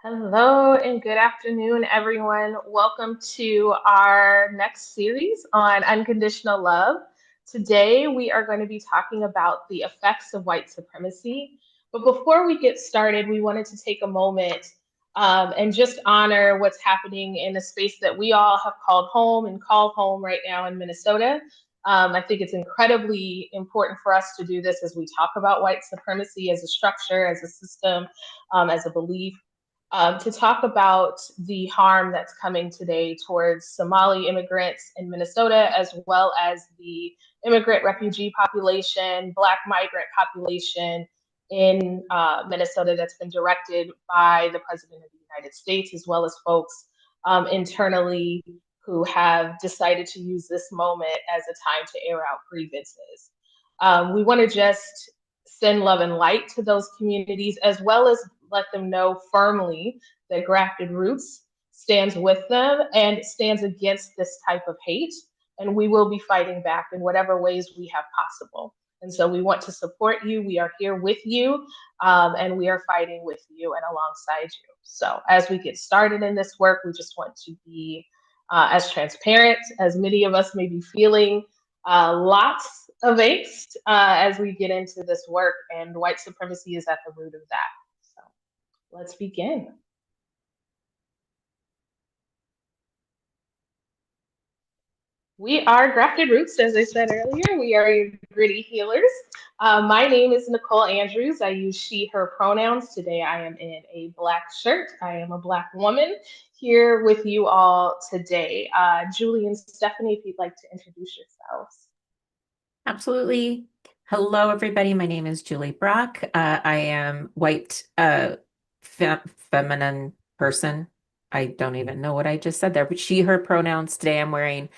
Hello and good afternoon, everyone. Welcome to our next series on unconditional love. Today, we are going to be talking about the effects of white supremacy. But before we get started, we wanted to take a moment and just honor what's happening in a space that we all have called home and call home right now in Minnesota. I think it's incredibly important for us to do this as we talk about white supremacy as a structure, as a system, as a belief to talk about the harm that's coming today towards Somali immigrants in Minnesota, as well as the immigrant refugee population, Black migrant population in Minnesota that's been directed by the President of the United States, as well as folks internally who have decided to use this moment as a time to air out grievances. We want to just send love and light to those communities, as well as let them know firmly that Grafted Roots stands with them and stands against this type of hate. And we will be fighting back in whatever ways we have possible. And so we want to support you. We are here with you, and we are fighting with you and alongside you. So as we get started in this work, we just want to be as transparent as many of us may be feeling lots of angst as we get into this work, and white supremacy is at the root of that. So let's begin. We are Grafted Roots, as I said earlier. We are your gritty healers. My name is Nicole Andrews. I use she, her pronouns. Today I am in a black shirt. I am a black woman here with you all today. Julie and Stephanie, if you'd like to introduce yourselves. Absolutely. Hello, everybody. My name is Julie Brock. I am white, feminine person. I don't even know what I just said there, but she, her pronouns. Today I'm wearing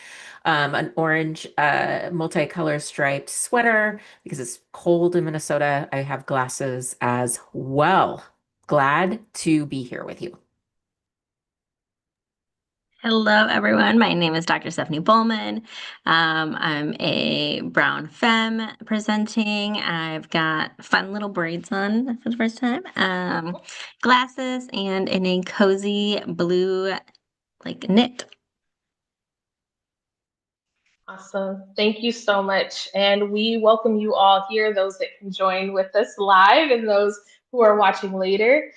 an orange multicolor striped sweater because it's cold in Minnesota. I have glasses as well. Glad to be here with you. Hello, everyone. My name is Dr. Stephanie Bowman. I'm a brown femme presenting. I've got fun little braids on for the first time, glasses, and in a cozy blue, like knit. Awesome. Thank you so much. And we welcome you all here, those that can join with us live and those who are watching later.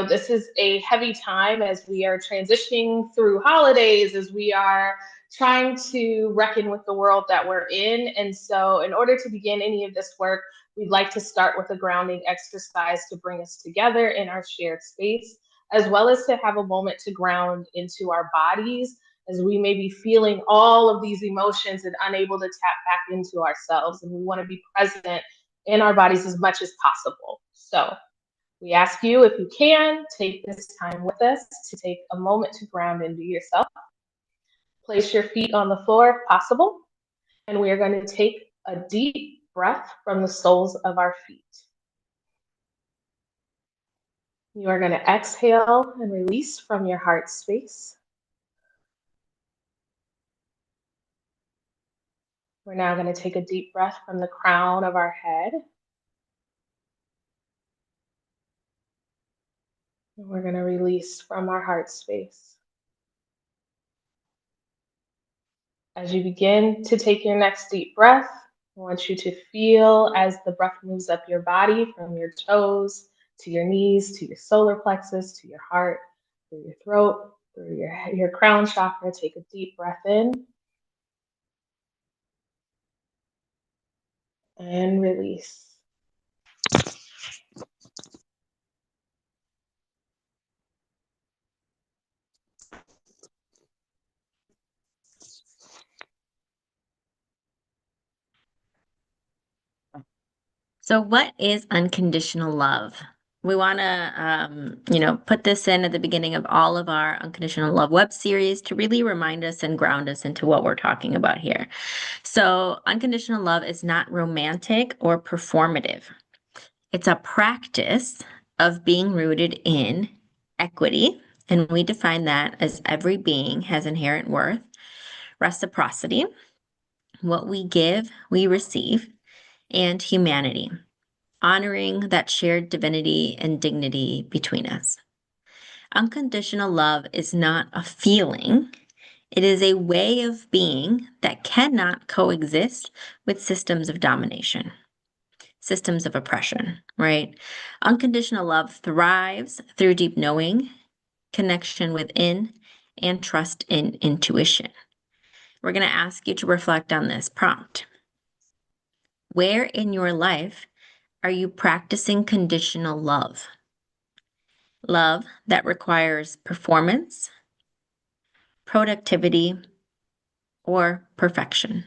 This is a heavy time as we are transitioning through holidays, as we are trying to reckon with the world that we're in. And so, in order to begin any of this work, we'd like to start with a grounding exercise to bring us together in our shared space, as well as to have a moment to ground into our bodies as we may be feeling all of these emotions and unable to tap back into ourselves. And we want to be present in our bodies as much as possible. So we ask you, if you can, take this time with us to take a moment to ground into yourself. Place your feet on the floor if possible. And we are going to take a deep breath from the soles of our feet. You are going to exhale and release from your heart space. We're now going to take a deep breath from the crown of our head. And we're going to release from our heart space. As you begin to take your next deep breath, I want you to feel as the breath moves up your body from your toes to your knees, to your solar plexus, to your heart, through your throat, through your crown chakra. Take a deep breath in and release. So, what is unconditional love? We want to, put this in at the beginning of all of our unconditional love web series to really remind us and ground us into what we're talking about here. So, unconditional love is not romantic or performative. It's a practice of being rooted in equity. And we define that as every being has inherent worth, reciprocity, what we give, we receive, and humanity. honoring that shared divinity and dignity between us. Unconditional love is not a feeling. It is a way of being that cannot coexist with systems of domination, systems of oppression, right? Unconditional love thrives through deep knowing, connection within, and trust in intuition. We're going to ask you to reflect on this prompt. Where in your life are you practicing conditional love? Love that requires performance, productivity, or perfection.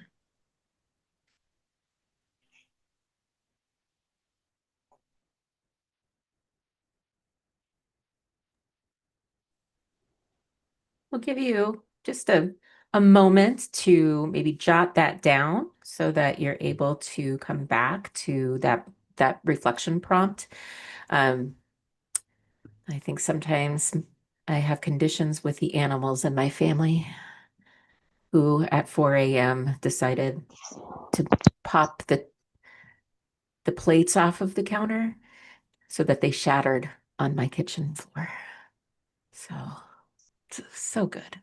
We'll give you just a moment to maybe jot that down so that you're able to come back to that reflection prompt. I think sometimes I have conditions with the animals in my family who at 4 a.m. decided to pop the plates off of the counter so that they shattered on my kitchen floor. So, so good.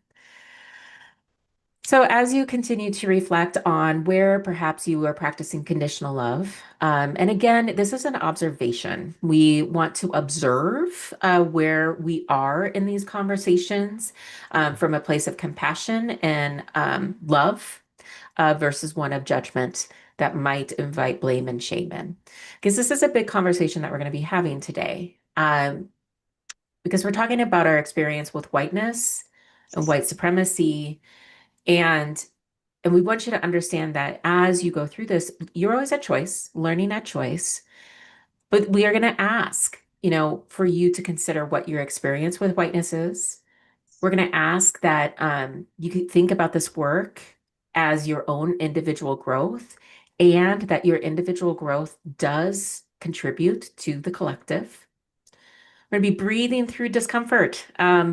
So as you continue to reflect on where perhaps you are practicing conditional love, and again, this is an observation. We want to observe where we are in these conversations from a place of compassion and love versus one of judgment that might invite blame and shame in. Because this is a big conversation that we're going to be having today. Because we're talking about our experience with whiteness and white supremacy, and we want you to understand that as you go through this, you're always at choice, learning at choice. But we are going to ask, for you to consider what your experience with whiteness is. We're going to ask that you can think about this work as your own individual growth, and that your individual growth does contribute to the collective. We're going to be breathing through discomfort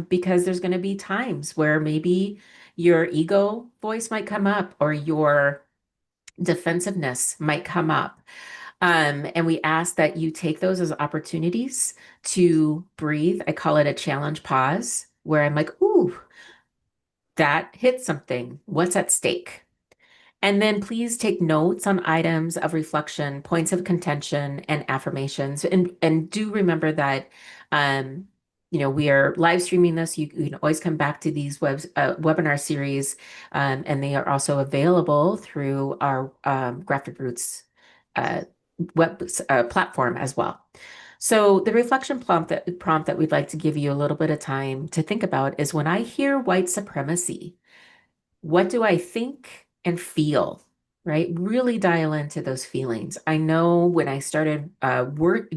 because there's going to be times where maybe your ego voice might come up or your defensiveness might come up. And we ask that you take those as opportunities to breathe. I call it a challenge pause, where I'm like, ooh, that hit something. What's at stake? And then please take notes on items of reflection, points of contention, and affirmations. And do remember that, we are live streaming this. You can always come back to these webinar series, and they are also available through our Grafted Roots web platform as well. So the reflection prompt that we'd like to give you a little bit of time to think about is, when I hear white supremacy, what do I think and feel, right? Really dial into those feelings. I know when I started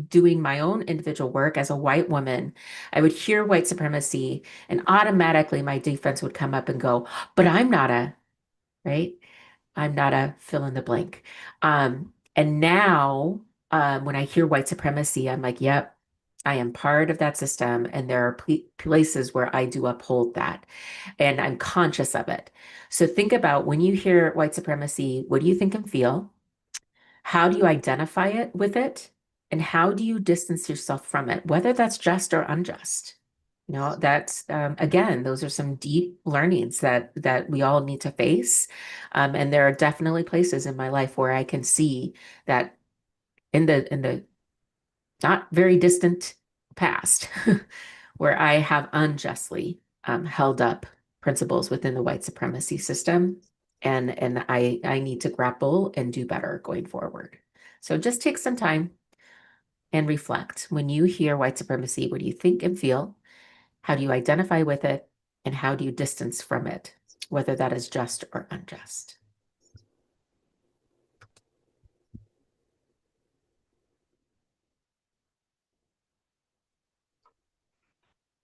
doing my own individual work as a white woman, I would hear white supremacy and automatically my defense would come up and go, but I'm not a, right? I'm not a fill in the blank. And now when I hear white supremacy, I'm like, yep, I am part of that system. And there are places where I do uphold that. And I'm conscious of it. So think about, when you hear white supremacy, what do you think and feel? How do you identify it with it? And how do you distance yourself from it, whether that's just or unjust? That's again, those are some deep learnings that we all need to face. And there are definitely places in my life where I can see that in the not very distant past, where I have unjustly held up principles within the white supremacy system. And I need to grapple and do better going forward. So just take some time and reflect. When you hear white supremacy, what do you think and feel? How do you identify with it? And how do you distance from it, whether that is just or unjust?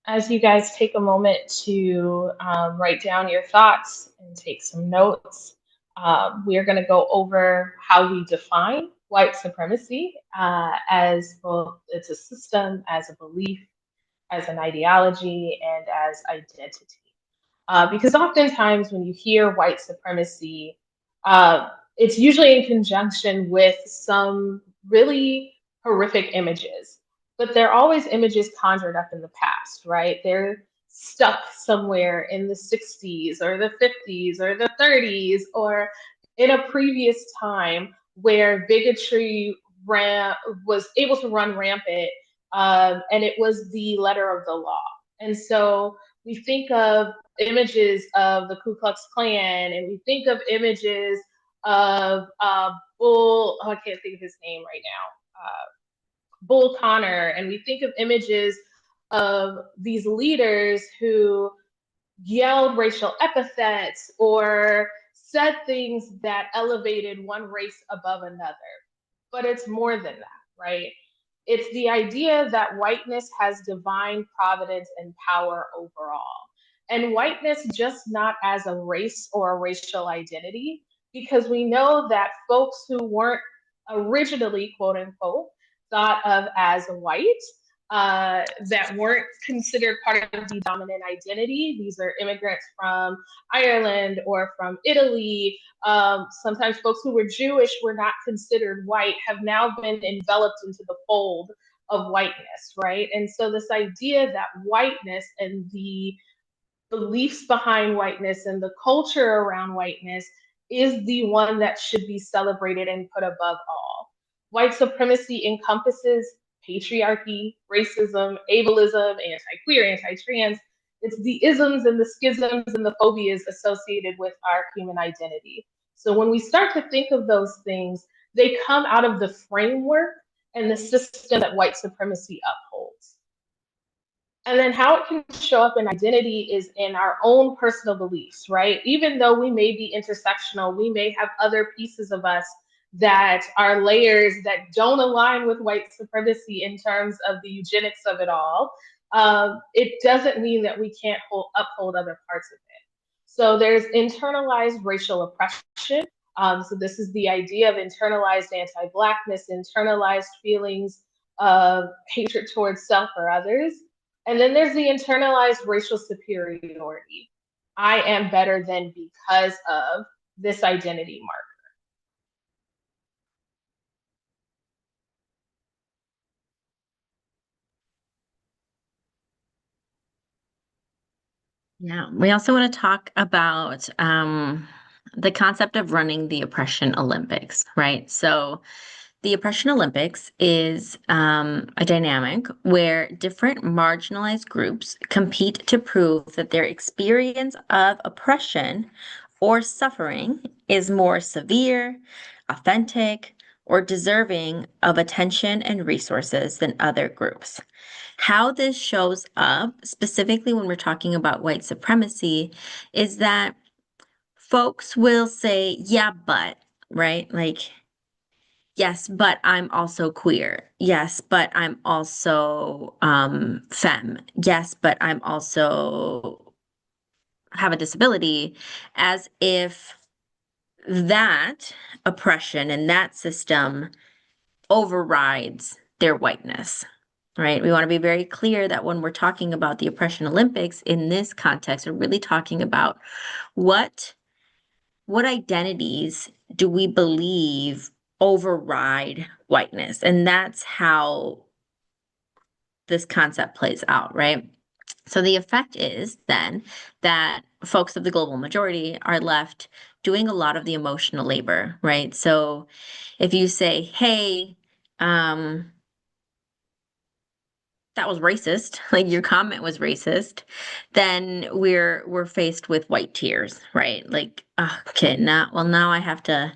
As you guys take a moment to write down your thoughts and take some notes, we are going to go over how we define white supremacy as both it's a system, as a belief, as an ideology, and as identity. Because oftentimes when you hear white supremacy, it's usually in conjunction with some really horrific images, but they're always images conjured up in the past, right? They're stuck somewhere in the 60s or the 50s or the 30s or in a previous time where bigotry ran, was able to run rampant, and it was the letter of the law. And so we think of images of the Ku Klux Klan, and we think of images of Bull, oh, I can't think of his name right now, Bull Connor, and we think of images of these leaders who yelled racial epithets or said things that elevated one race above another. But it's more than that, right? It's the idea that whiteness has divine providence and power overall. And whiteness just not as a race or a racial identity, because we know that folks who weren't originally, quote unquote, thought of as white, that weren't considered part of the dominant identity. These are immigrants from Ireland or from Italy. Sometimes folks who were Jewish were not considered white, have now been enveloped into the fold of whiteness, right? And so this idea that whiteness and the beliefs behind whiteness and the culture around whiteness is the one that should be celebrated and put above all. White supremacy encompasses patriarchy, racism, ableism, anti-queer, anti-trans. It's the isms and the schisms and the phobias associated with our human identity. So when we start to think of those things, they come out of the framework and the system that white supremacy upholds. And then how it can show up in identity is in our own personal beliefs, right? Even though we may be intersectional, we may have other pieces of us that are layers that don't align with white supremacy in terms of the eugenics of it all. It doesn't mean that we can't uphold other parts of it. So there's internalized racial oppression. So this is the idea of internalized anti-Blackness, internalized feelings of hatred towards self or others. And then there's the internalized racial superiority. I am better than because of this identity marker. Yeah, we also want to talk about the concept of running the Oppression Olympics, right? So, the Oppression Olympics is a dynamic where different marginalized groups compete to prove that their experience of oppression or suffering is more severe, authentic, or deserving of attention and resources than other groups. How this shows up, specifically when we're talking about white supremacy, is that folks will say, yeah, but, right? Like, yes, but I'm also queer. Yes, but I'm also femme. Yes, but I'm also have a disability, as if that oppression and that system overrides their whiteness, right? We want to be very clear that when we're talking about the Oppression Olympics in this context, we're really talking about what identities do we believe override whiteness? And that's how this concept plays out, right? So the effect is then that folks of the global majority are left doing a lot of the emotional labor, right? So if you say, hey, that was racist, like your comment was racist, then we're faced with white tears, right? Like, okay, now I have to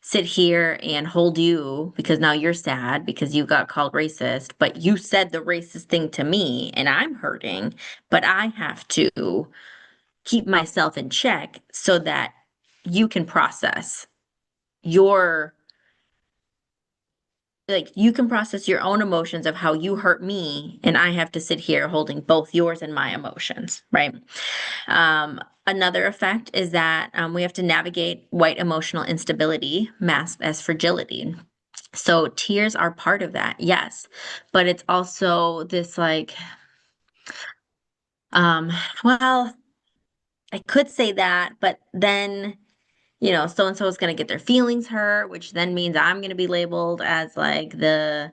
sit here and hold you because now you're sad because you got called racist, but you said the racist thing to me and I'm hurting, but I have to keep myself in check so that you can process your you can process your own emotions of how you hurt me, and I have to sit here holding both yours and my emotions, right? Another effect is that we have to navigate white emotional instability masked as fragility. So tears are part of that, yes, but it's also this um, well, I could say that, but then so and so is going to get their feelings hurt, which then means I'm going to be labeled as like the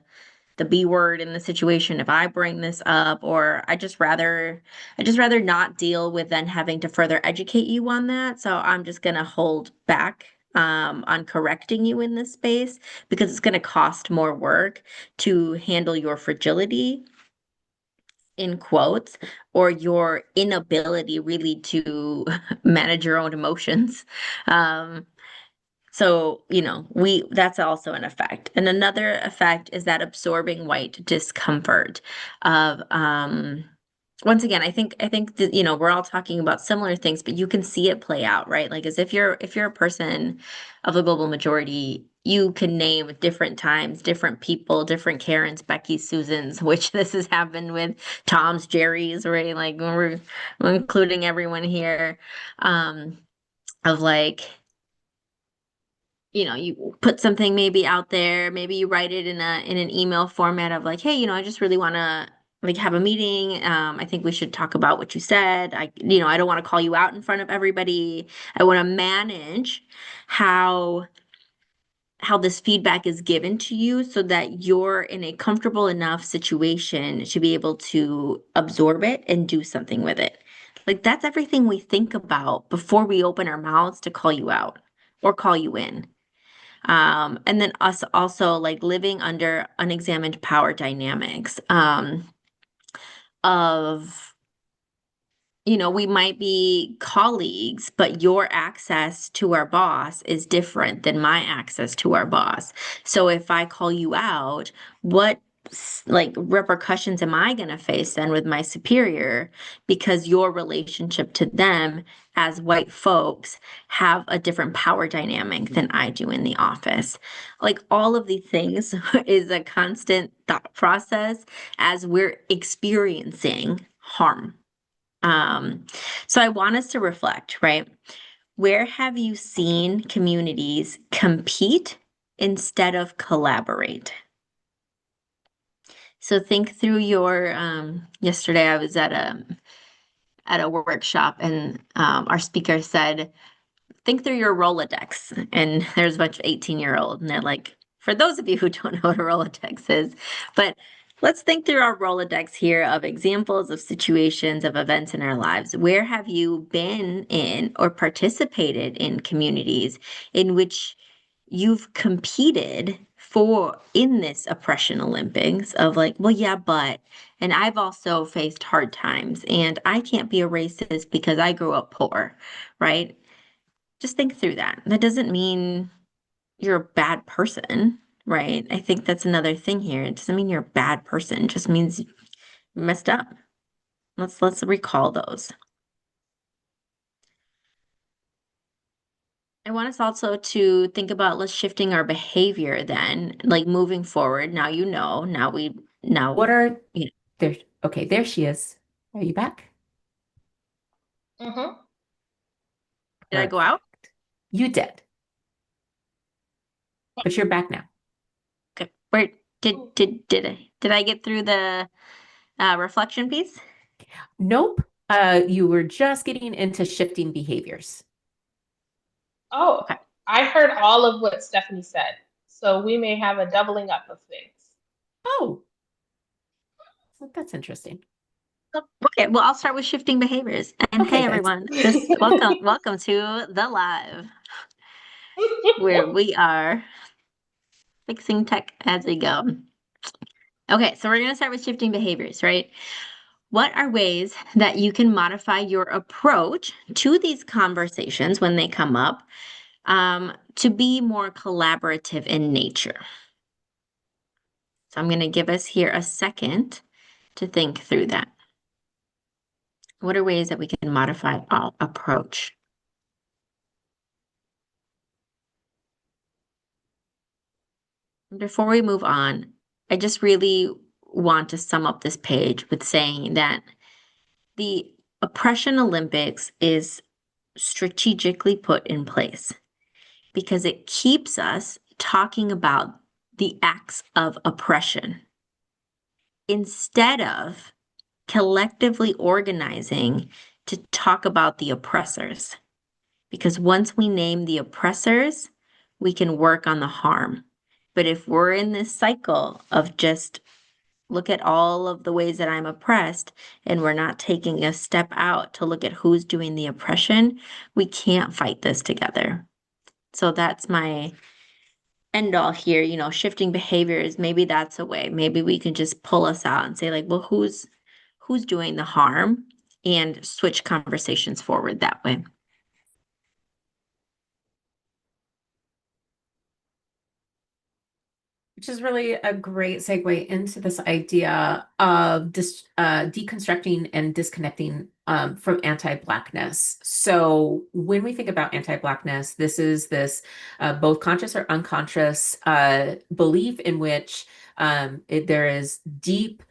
the B word in the situation if I bring this up, or I just rather not deal with then having to further educate you on that. So I'm just gonna hold back on correcting you in this space because it's gonna cost more work to handle your fragility in quotes, or your inability really to manage your own emotions. Um, so, that's also an effect. And another effect is that absorbing white discomfort of once again, I think that, we're all talking about similar things, but you can see it play out, right? Like as if you're a person of the global majority, you can name different times, different people, different Karens, Becky, Susans, which this has happened with Tom's, Jerry's, right? Like we're including everyone here, um, of like, you put something maybe out there, maybe you write it in an email format of like, hey, I just really want to like have a meeting. I think we should talk about what you said. I don't want to call you out in front of everybody. I want to manage how this feedback is given to you so that you're in a comfortable enough situation to be able to absorb it and do something with it. Like that's everything we think about before we open our mouths to call you out or call you in. And then us also like living under unexamined power dynamics of we might be colleagues, but your access to our boss is different than my access to our boss. So if I call you out, what like repercussions am I going to face then with my superior because your relationship to them as white folks have a different power dynamic than I do in the office. Like all of these things is a constant thought process as we're experiencing harm. Um, so I want us to reflect, right? Where have you seen communities compete instead of collaborate? So think through yesterday I was at a workshop and our speaker said, think through your Rolodex. And there's a bunch of 18-year-old and they're like, for those of you who don't know what a Rolodex is, but let's think through our Rolodex here of examples of situations of events in our lives. Where have you been in or participated in communities in which you've competed for in this oppression Olympics of like, well, yeah, but, and I've also faced hard times and I can't be a racist because I grew up poor, right? Just think through that. That doesn't mean you're a bad person, right? I think that's another thing here. It doesn't mean you're a bad person. It just means you messed up. Let's recall those. I want us also to think about let's shifting our behavior then, like moving forward. Now What are you know, there? Okay, there she is. Are you back? Mm-hmm. did I go out? Perfect. You did, but you're back now. Okay. Where did I get through the reflection piece? Nope. You were just getting into shifting behaviors. Oh, Okay. I heard all of what Stephanie said. So we may have a doubling up of things. Oh, so that's interesting. Okay, well, I'll start with shifting behaviors. And Okay, hey, that's everyone, this welcome to the live where we are fixing tech as we go. Okay, so we're going to start with shifting behaviors, right? What are ways that you can modify your approach to these conversations when they come up to be more collaborative in nature? So I'm going to give us here a second to think through that. What are ways that we can modify our approach? Before we move on, I just really want to sum up this page with saying that the Oppression Olympics is strategically put in place because it keeps us talking about the acts of oppression instead of collectively organizing to talk about the oppressors. Because once we name the oppressors, we can work on the harm. But if we're in this cycle of just look at all of the ways that I'm oppressed, and we're not taking a step out to look at who's doing the oppression, we can't fight this together. So that's my end all here, shifting behaviors. Maybe that's a way. Maybe we can just pull us out and say, like, well, who's doing the harm, and switch conversations forward that way. Which is really a great segue into this idea of deconstructing and disconnecting from anti-Blackness. So when we think about anti-Blackness, this is this both conscious or unconscious belief in which there is deep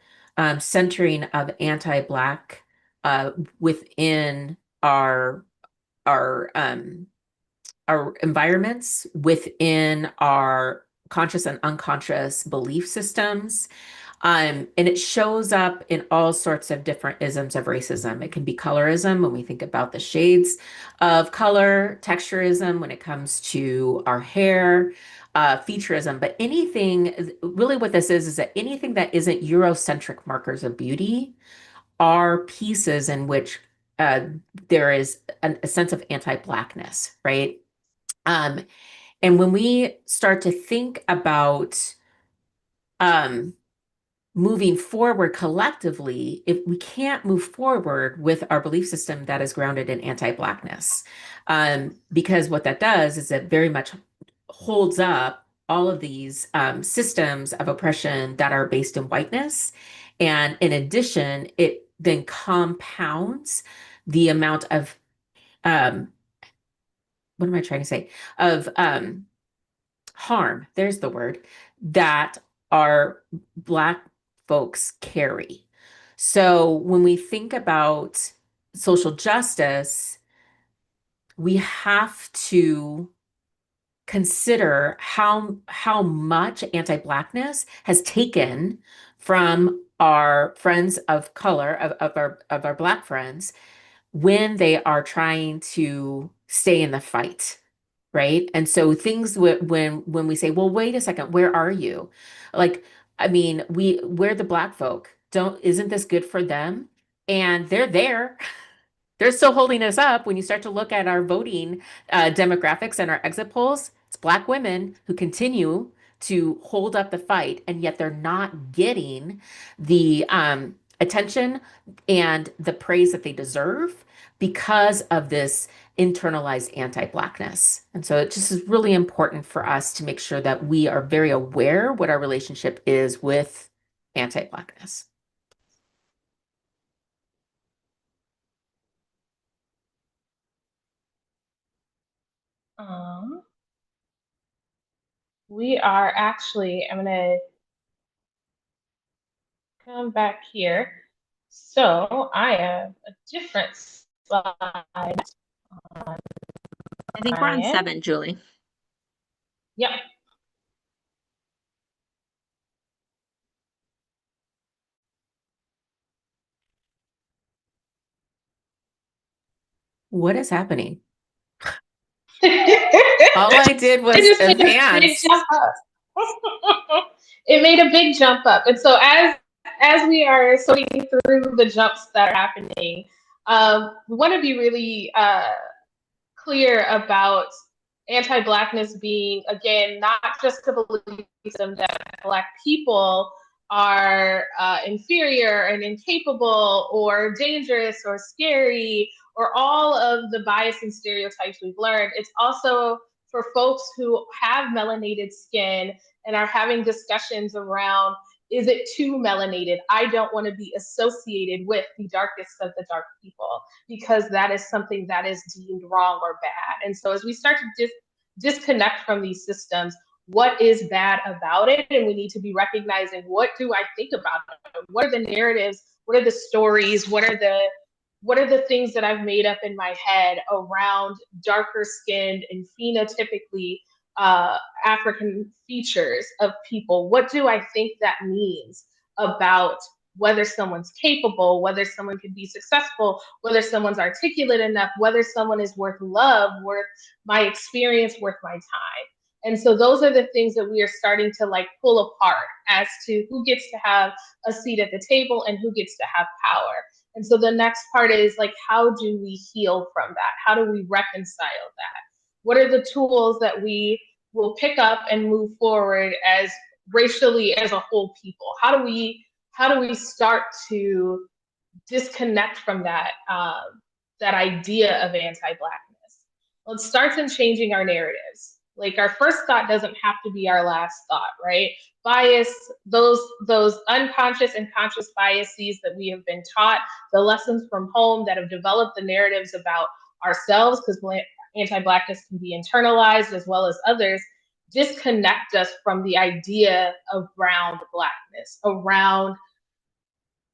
centering of anti-Black within our our environments, within our conscious and unconscious belief systems. And it shows up in all sorts of different isms of racism. It can be colorism when we think about the shades of color, texturism when it comes to our hair, featureism. But anything, really what this is that anything that isn't Eurocentric markers of beauty are pieces in which uh, there is a sense of anti-Blackness, right? Um, and when we start to think about um, moving forward collectively, if we can't move forward with our belief system that is grounded in anti-Blackness, because what that does is it very much holds up all of these systems of oppression that are based in whiteness. And in addition, it then compounds the amount of, what am I trying to say, of harm, there's the word, that our Black folks carry. So when we think about social justice, we have to consider how much anti-Blackness has taken from our friends of color, of our Black friends, when they are trying to stay in the fight. Right. And so things when we say, well, wait a second, where are you? Like, I mean, we're the Black folk. Isn't this good for them? And they're there. They're still holding us up. When you start to look at our voting demographics and our exit polls, it's Black women who continue to hold up the fight, and yet they're not getting the attention and the praise that they deserve because of this internalized anti-Blackness. And so it just is really important for us to make sure that we are very aware what our relationship is with anti-Blackness. Um, we are actually, I'm going to come back here. So I have a different slide on I think we're my on end. 7, Julie. Yep. What is happening? It All I did was just made a big advance. jump up. It made a big jump up. And so as we are sorting through the jumps that are happening, we want to be really clear about anti-Blackness being, again, not just a belief system that Black people are inferior and incapable or dangerous or scary or all of the bias and stereotypes we've learned. It's also for folks who have melanated skin and are having discussions around, is it too melanated? I don't want to be associated with the darkest of the dark people because that is something that is deemed wrong or bad. And so as we start to disconnect from these systems, what is bad about it? And we need to be recognizing, what do I think about it? What are the narratives? What are the stories? What are the things that I've made up in my head around darker skinned and phenotypically African features of people? What do I think that means about whether someone's capable, whether someone can be successful, whether someone's articulate enough, whether someone is worth love, worth my experience, worth my time? And so those are the things that we are starting to like pull apart as to who gets to have a seat at the table and who gets to have power. And so the next part is like, how do we heal from that? How do we reconcile that? What are the tools that we will pick up and move forward as racially as a whole people? How do we start to disconnect from that idea of anti-Blackness? Well, it starts in changing our narratives. Like our first thought doesn't have to be our last thought, right? Bias, those unconscious and conscious biases that we have been taught, the lessons from home that have developed the narratives about ourselves, because anti-Blackness can be internalized as well as others, disconnect us from the idea of brown Blackness, around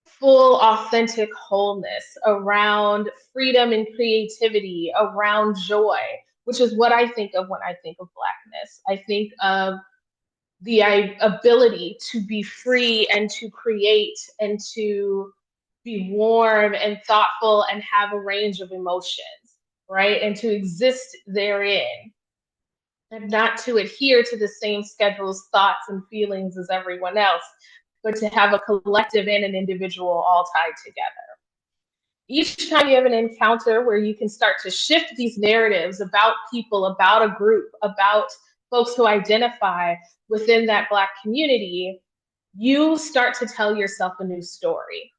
full, authentic wholeness, around freedom and creativity, around joy, which is what I think of when I think of Blackness. I think of the ability to be free and to create and to be warm and thoughtful and have a range of emotions, right? And to exist therein and not to adhere to the same schedules, thoughts, and feelings as everyone else, but to have a collective and an individual all tied together. Each time you have an encounter where you can start to shift these narratives about people, about a group, about folks who identify within that Black community, you start to tell yourself a new story.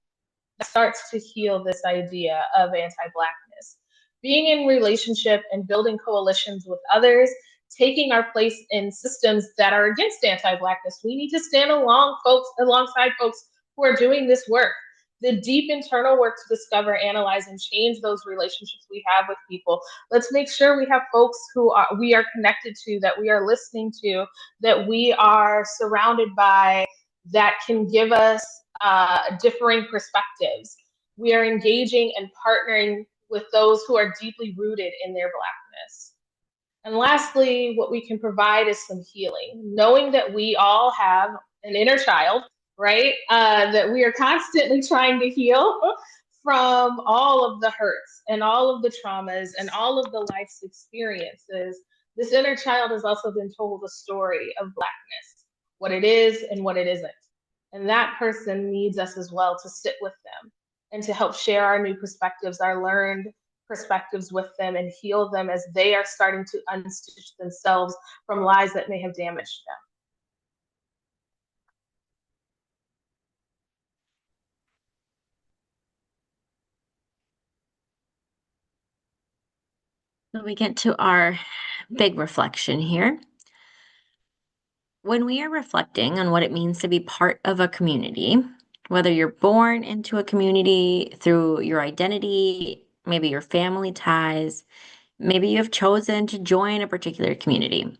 It starts to heal this idea of anti-Blackness. Being in relationship and building coalitions with others, taking our place in systems that are against anti-Blackness. We need to stand alongside folks who are doing this work. The deep internal work to discover, analyze, and change those relationships we have with people. Let's make sure we have folks we are connected to, that we are listening to, that we are surrounded by, that can give us differing perspectives. We are engaging and partnering with those who are deeply rooted in their Blackness. And lastly, what we can provide is some healing, knowing that we all have an inner child, right? That we are constantly trying to heal from all of the hurts and all of the traumas and all of the life's experiences. This inner child has also been told a story of Blackness, what it is and what it isn't. And that person needs us as well to sit with them and to help share our new perspectives, our learned perspectives with them, and heal them as they are starting to unstitch themselves from lies that may have damaged them. So we get to our big reflection here. When we are reflecting on what it means to be part of a community, whether you're born into a community through your identity, maybe your family ties, maybe you have chosen to join a particular community.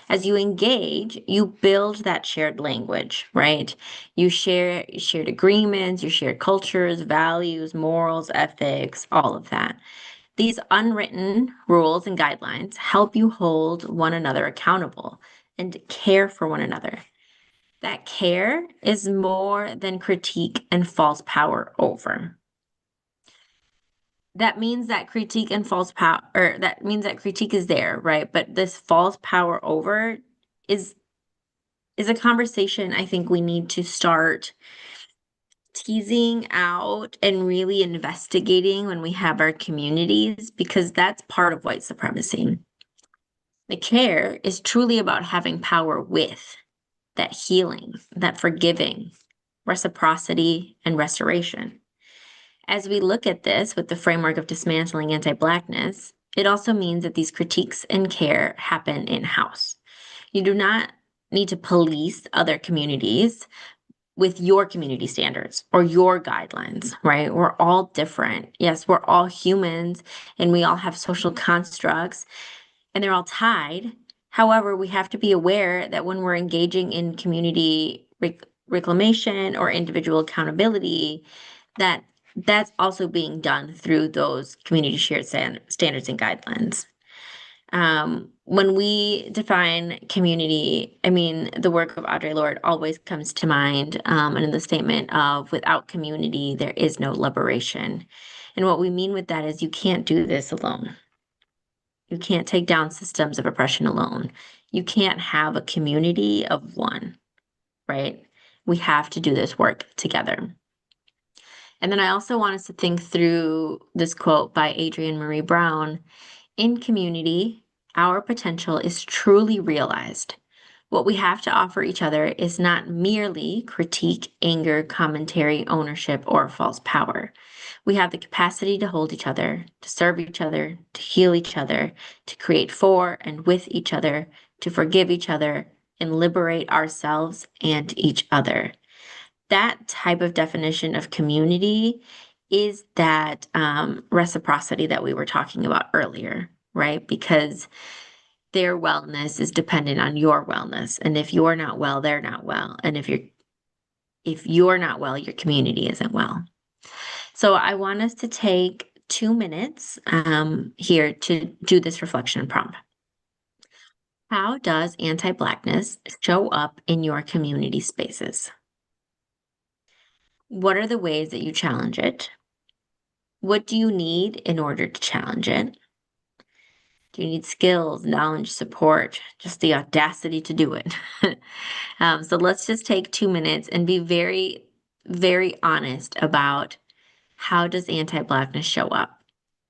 As you engage, you build that shared language, right? You share shared agreements, you share cultures, values, morals, ethics, all of that. These unwritten rules and guidelines help you hold one another accountable and care for one another. That care is more than critique and false power over. That means that critique and false power, or that means that critique is there, right? But this false power over is a conversation I think we need to start teasing out and really investigating when we have our communities, because that's part of white supremacy. The care is truly about having power with that healing, that forgiving, reciprocity, and restoration. As we look at this with the framework of dismantling anti-Blackness, it also means that these critiques and care happen in-house. You do not need to police other communities with your community standards or your guidelines, right? We're all different. Yes, we're all humans and we all have social constructs and they're all tied. However, we have to be aware that when we're engaging in community reclamation or individual accountability, that's also being done through those community shared standards and guidelines. When we define community, I mean, the work of Audre Lorde always comes to mind, and in the statement of without community, there is no liberation. And what we mean with that is you can't do this alone. You can't take down systems of oppression alone. You can't have a community of one, right? We have to do this work together. And then I also want us to think through this quote by Adrienne Marie Brown. In community, our potential is truly realized. What we have to offer each other is not merely critique, anger, commentary, ownership, or false power. We have the capacity to hold each other, to serve each other, to heal each other, to create for and with each other, to forgive each other, and liberate ourselves and each other. That type of definition of community is that reciprocity that we were talking about earlier, right? Because their wellness is dependent on your wellness. And if you're not well, they're not well. And if you're not well, your community isn't well. So I want us to take 2 minutes here to do this reflection prompt. How does anti-Blackness show up in your community spaces? What are the ways that you challenge it? What do you need in order to challenge it? Do you need skills, knowledge, support, just the audacity to do it? So let's just take 2 minutes and be very, very honest about how does anti-Blackness show up?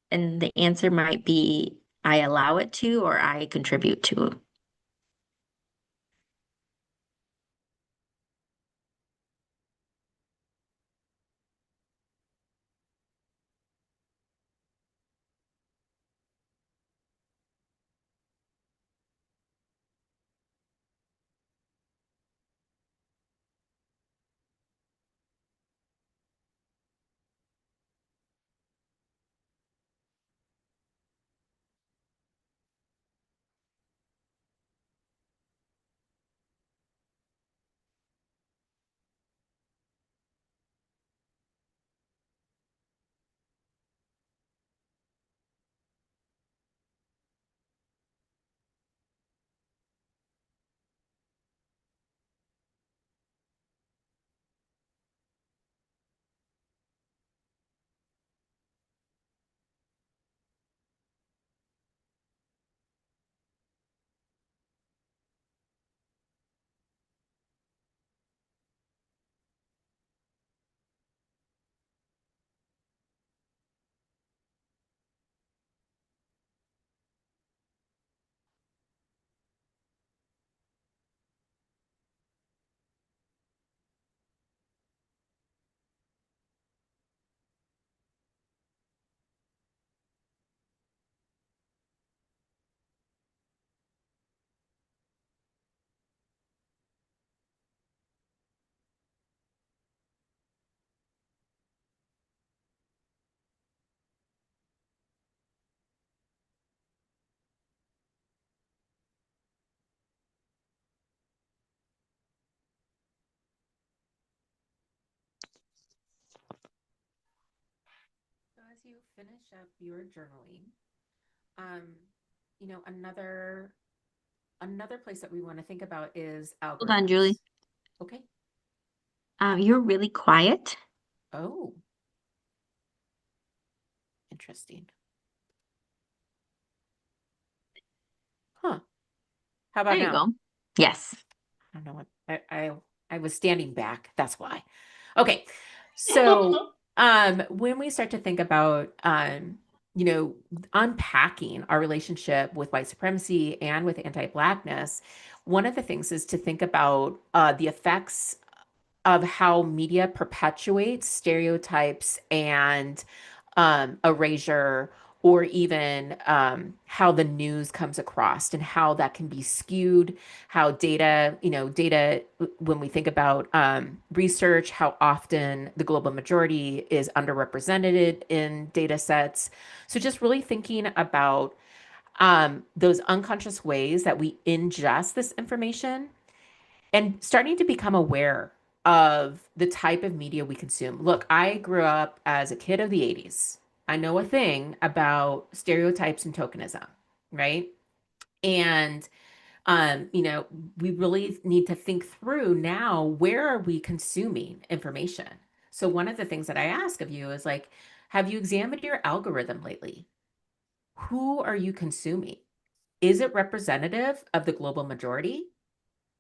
And the answer might be I allow it to or I contribute to. So as you finish up your journaling, um, another place that we want to think about is Hold on, Julie. algorithms. Okay. You're really quiet. Oh, interesting. Huh. How There about you now? go. Yes. I don't know what I was standing back. That's why. Okay. So when we start to think about you know, unpacking our relationship with white supremacy and with anti-Blackness, one of the things is to think about the effects of how media perpetuates stereotypes and erasure, or even how the news comes across and how that can be skewed, how data, when we think about research, how often the global majority is underrepresented in data sets. So just really thinking about those unconscious ways that we ingest this information and starting to become aware of the type of media we consume. Look, I grew up as a kid of the 80s. I know a thing about stereotypes and tokenism, right? And we really need to think through now, where are we consuming information? So one of the things that I ask of you is like, have you examined your algorithm lately? Who are you consuming? is it representative of the global majority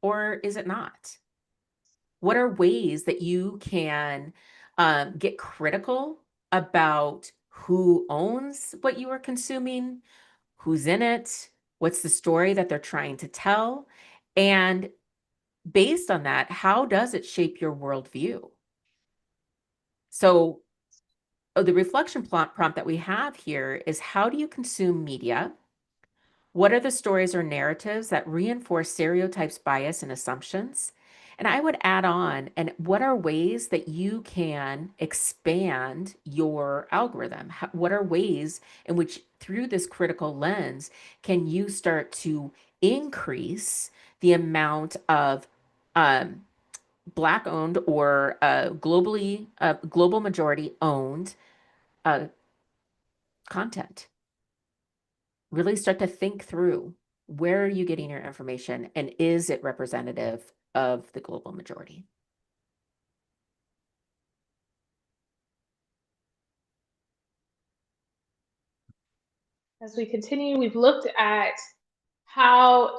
or is it not? What are ways that you can get critical about who owns what you are consuming, who's in it, what's the story that they're trying to tell, and based on that, how does it shape your worldview? So the reflection prompt that we have here is, how do you consume media? What are the stories or narratives that reinforce stereotypes, bias, and assumptions? And I would add on, and what are ways that you can expand your algorithm? What are ways in which, through this critical lens, can you start to increase the amount of Black owned or global majority owned uh, content? Really start to think through, where are you getting your information and is it representative of the global majority? As we continue, we've looked at how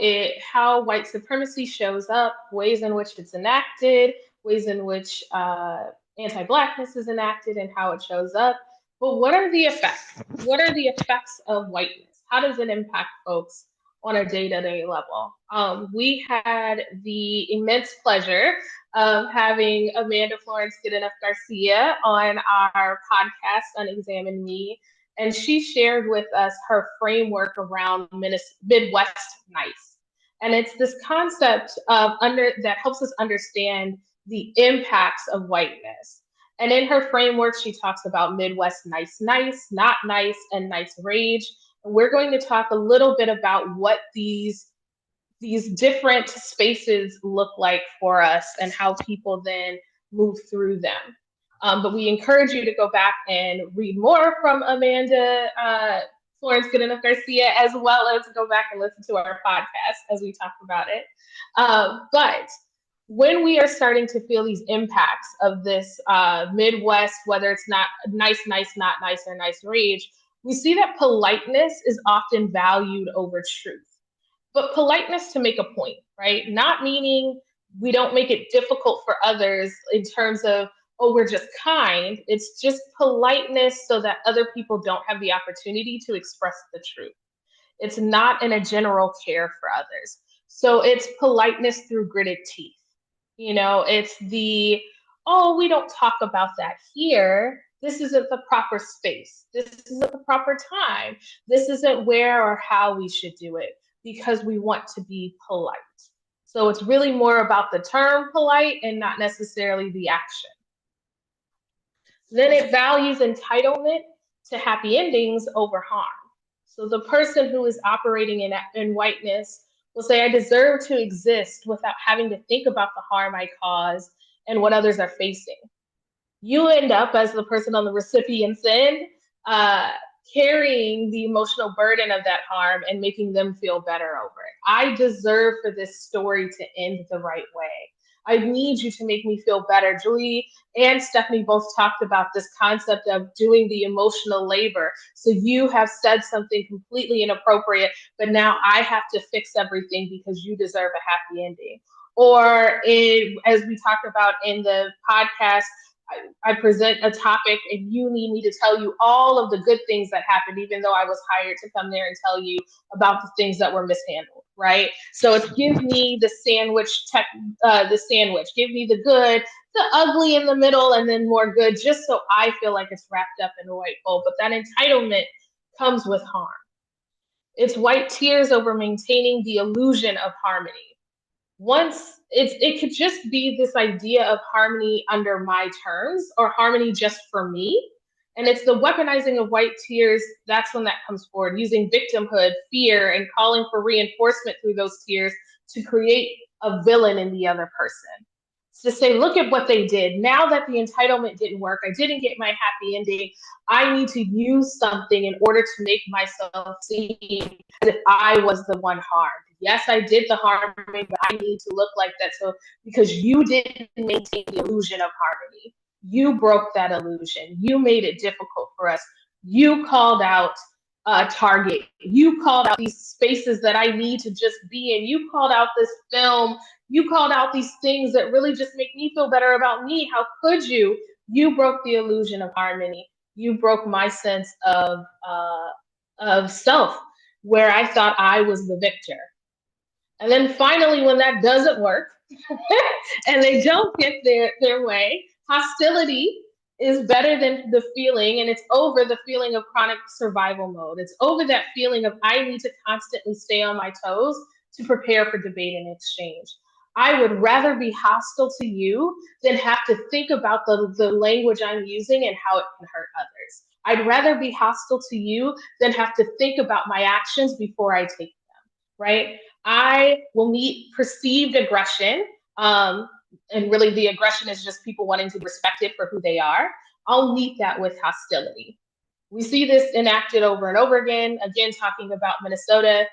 white supremacy shows up, ways in which it's enacted, ways in which anti-Blackness is enacted, and how it shows up. But what are the effects? What are the effects of whiteness? How does it impact folks on a day-to-day level? We had the immense pleasure of having Amanda Florence Goodenough Garcia on our podcast, Unexamined Me, and she shared with us her framework around Midwest nice. And it's this concept of that helps us understand the impacts of whiteness. And in her framework, she talks about Midwest nice, not nice, and nice rage. And we're going to talk a little bit about what these different spaces look like for us and how people then move through them. But we encourage you to go back and read more from Amanda Florence Goodenough Garcia, as well as go back and listen to our podcast as we talk about it. But when we are starting to feel these impacts of this Midwest, whether it's not nice, not nice, or nice rage, we see that politeness is often valued over truth. But politeness to make a point, right? Not meaning we don't make it difficult for others in terms of, oh, we're just kind. It's just politeness so that other people don't have the opportunity to express the truth. It's not in a general care for others. So it's politeness through gritted teeth. It's the, oh, we don't talk about that here. This isn't the proper space. This isn't the proper time. This isn't where or how we should do it, because we want to be polite. So it's really more about the term polite and not necessarily the action. Then it values entitlement to happy endings over harm. So the person who is operating in whiteness will say, I deserve to exist without having to think about the harm I cause and what others are facing. You end up, as the person on the recipient's end, carrying the emotional burden of that harm and making them feel better over it. I deserve for this story to end the right way. I need you to make me feel better. Julie and Stephanie both talked about this concept of doing the emotional labor. So you have said something completely inappropriate, but now I have to fix everything because you deserve a happy ending. Or as we talked about in the podcast, I present a topic and you need me to tell you all of the good things that happened, even though I was hired to come there and tell you about the things that were mishandled, right? So it's give me the sandwich, give me the good, the ugly in the middle, and then more good, just so I feel like it's wrapped up in a white bowl. But that entitlement comes with harm. It's white tears over maintaining the illusion of harmony. Once it could just be this idea of harmony under my terms or harmony just for me. And it's the weaponizing of white tears. That's when that comes forward, using victimhood, fear, and calling for reinforcement through those tears to create a villain in the other person. To say, look at what they did. Now that the entitlement didn't work, I didn't get my happy ending. I need to use something in order to make myself seem as if I was the one harmed. Yes, I did the harming, but I need to look like that. So because you didn't maintain the illusion of harmony, you broke that illusion. You made it difficult for us. You called out Target. You called out these spaces that I need to just be in. You called out this film. You called out these things that really just make me feel better about me. How could you? You broke the illusion of harmony. You broke my sense of self, where I thought I was the victor. And then finally, when that doesn't work and they don't get their way, hostility is better than the feeling, and it's over the feeling of chronic survival mode. It's over that feeling of I need to constantly stay on my toes to prepare for debate and exchange. I would rather be hostile to you than have to think about the language I'm using and how it can hurt others. I'd rather be hostile to you than have to think about my actions before I take them, right? I will meet perceived aggression. And really, the aggression is just people wanting to be respected for who they are. I'll meet that with hostility. We see this enacted over and over again. Again, talking about Minnesota,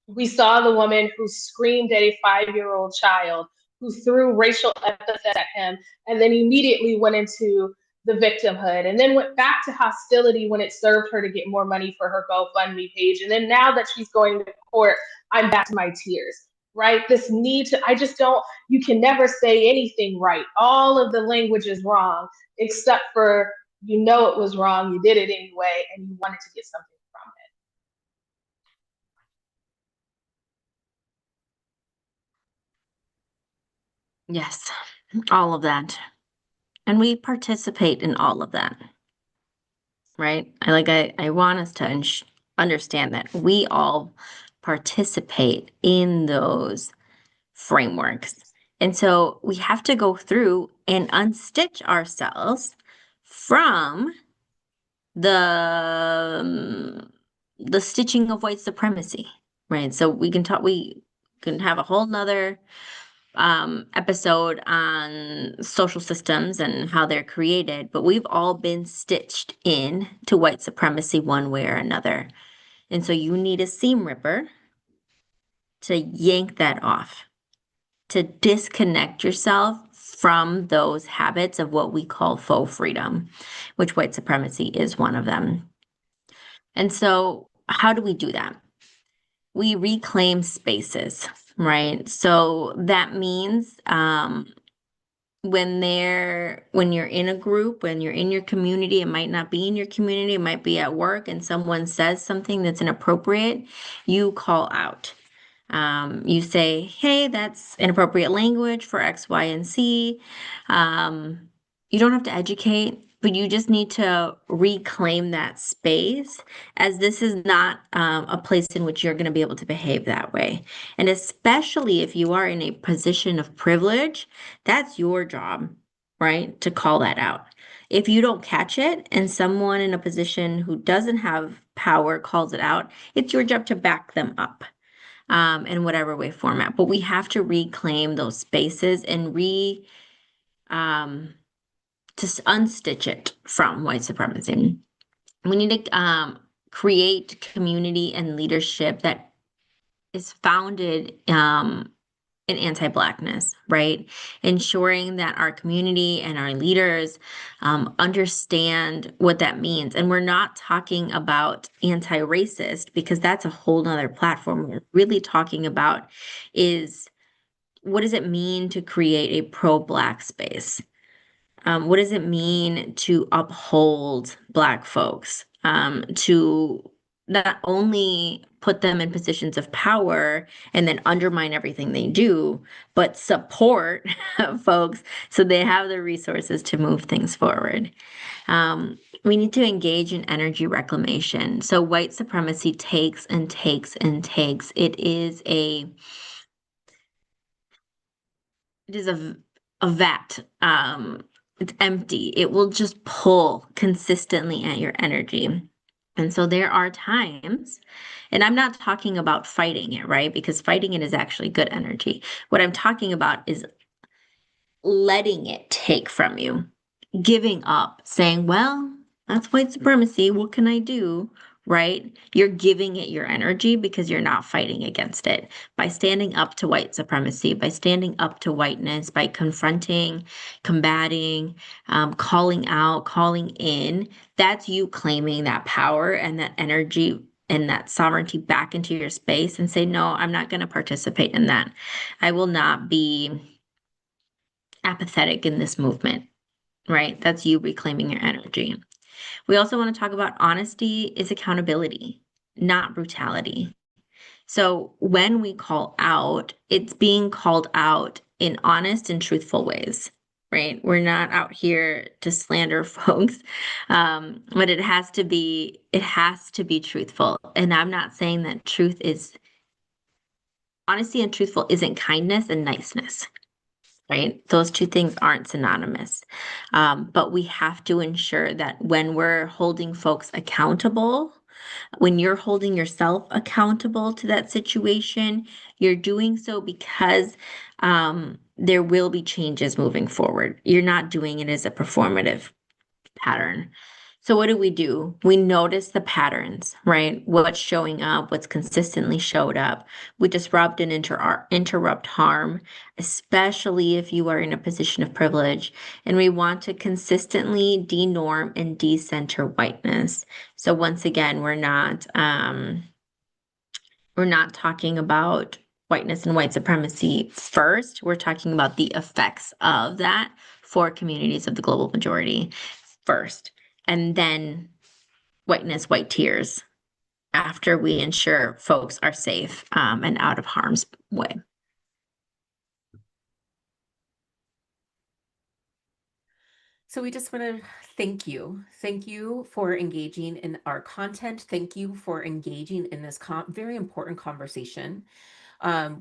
we saw the woman who screamed at a 5-year-old child, who threw racial epithets at him, and then immediately went into the victimhood, and then went back to hostility when it served her to get more money for her GoFundMe page. And then now that she's going to court, I'm back to my tears, right? This need to, I just don't, you can never say anything right. All of the language is wrong, except for you know it was wrong, you did it anyway, and you wanted to get something from it. Yes, all of that. And we participate in all of that, right? I want us to understand that we all participate in those frameworks. And so we have to go through and unstitch ourselves from the stitching of white supremacy, right? So we can have a whole nother episode on social systems and how they're created, but we've all been stitched in to white supremacy one way or another. And so you need a seam ripper to yank that off, to disconnect yourself from those habits of what we call faux freedom, which white supremacy is one of them. And so, how do we do that? We reclaim spaces, right? So that means when you're in a group, when you're in your community, it might not be in your community, it might be at work, and someone says something that's inappropriate, you call out. You say, hey, that's inappropriate language for X, Y, and Z. You don't have to educate, but you just need to reclaim that space, as this is not a place in which you're going to be able to behave that way. And especially if you are in a position of privilege, that's your job, right? To call that out. If you don't catch it and someone in a position who doesn't have power calls it out, it's your job to back them up in whatever way format. But we have to reclaim those spaces and to unstitch it from white supremacy. We need to create community and leadership that is founded in anti-Blackness, right? Ensuring that our community and our leaders understand what that means. And we're not talking about anti-racist, because that's a whole nother platform. What we're really talking about is, what does it mean to create a pro-Black space? What does it mean to uphold Black folks? To not only put them in positions of power and then undermine everything they do, but support folks so they have the resources to move things forward. We need to engage in energy reclamation. So white supremacy takes and takes and takes. It is a vat. It's empty. It will just pull consistently at your energy. And so there are times, and I'm not talking about fighting it, right? Because fighting it is actually good energy. What I'm talking about is letting it take from you, giving up, saying, well, that's white supremacy. What can I do? right? You're giving it your energy because you're not fighting against it. By standing up to white supremacy, by standing up to whiteness, by confronting, combating, calling out, calling in, that's you claiming that power and that energy and that sovereignty back into your space and say, no, I'm not going to participate in that. I will not be apathetic in this movement, right? That's you reclaiming your energy. We also want to talk about honesty is accountability, not brutality. So when we call out, it's being called out in honest and truthful ways, right? We're not out here to slander folks, but it has to be truthful. And I'm not saying that honesty and truthful isn't kindness and niceness, right? Those two things aren't synonymous. But we have to ensure that when we're holding folks accountable, when you're holding yourself accountable to that situation, you're doing so because there will be changes moving forward. You're not doing it as a performative pattern. So what do? We notice the patterns, right? What's showing up, what's consistently showed up. We disrupt and interrupt harm, especially if you are in a position of privilege. And we want to consistently denorm and decenter whiteness. So once again, we're not talking about whiteness and white supremacy first. We're talking about the effects of that for communities of the global majority first, and then whiteness, white tears after we ensure folks are safe and out of harm's way. So we just want to thank you. Thank you for engaging in our content. Thank you for engaging in this very important conversation.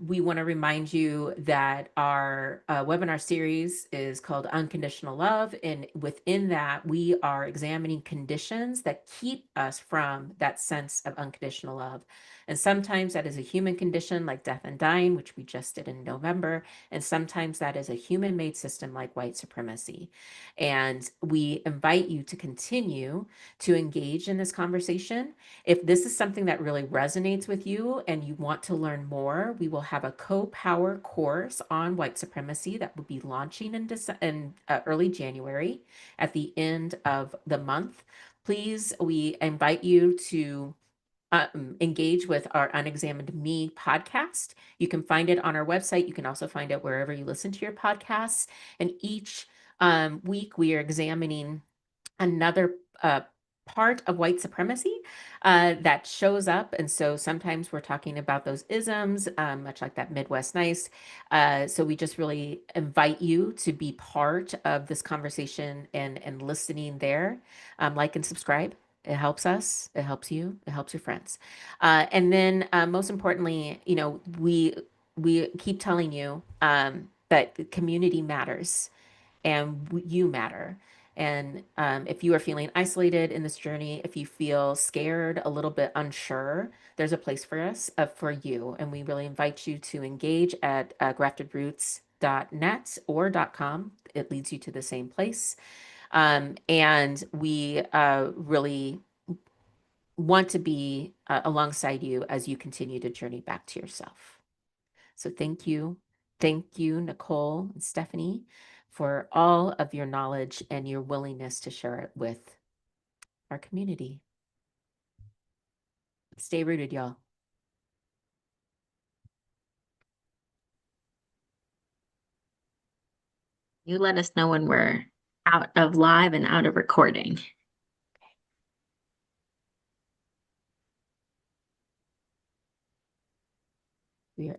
We want to remind you that our webinar series is called Unconditional Love. And within that, we are examining conditions that keep us from that sense of unconditional love. And sometimes that is a human condition like death and dying, which we just did in November. And sometimes that is a human-made system like white supremacy. And we invite you to continue to engage in this conversation. If this is something that really resonates with you and you want to learn more, we will have a co-power course on white supremacy that will be launching in early January at the end of the month. Please, we invite you to engage with our Unexamined Me podcast. You can find it on our website. You can also find it wherever you listen to your podcasts. And each week we are examining another part of white supremacy that shows up. And so sometimes we're talking about those isms, much like that Midwest nice. So we just really invite you to be part of this conversation and listening there. Like and subscribe. It helps us. It helps you. It helps your friends. And then most importantly, we keep telling you that the community matters and you matter. And if you are feeling isolated in this journey, if you feel scared, a little bit unsure, there's a place for us, for you. And we really invite you to engage at graftedroots.net or .com. It leads you to the same place. And we really want to be alongside you as you continue to journey back to yourself. So thank you. Thank you, Nicole and Stephanie, for all of your knowledge and your willingness to share it with our community. Stay rooted, y'all. You let us know when we're out of live and out of recording. We are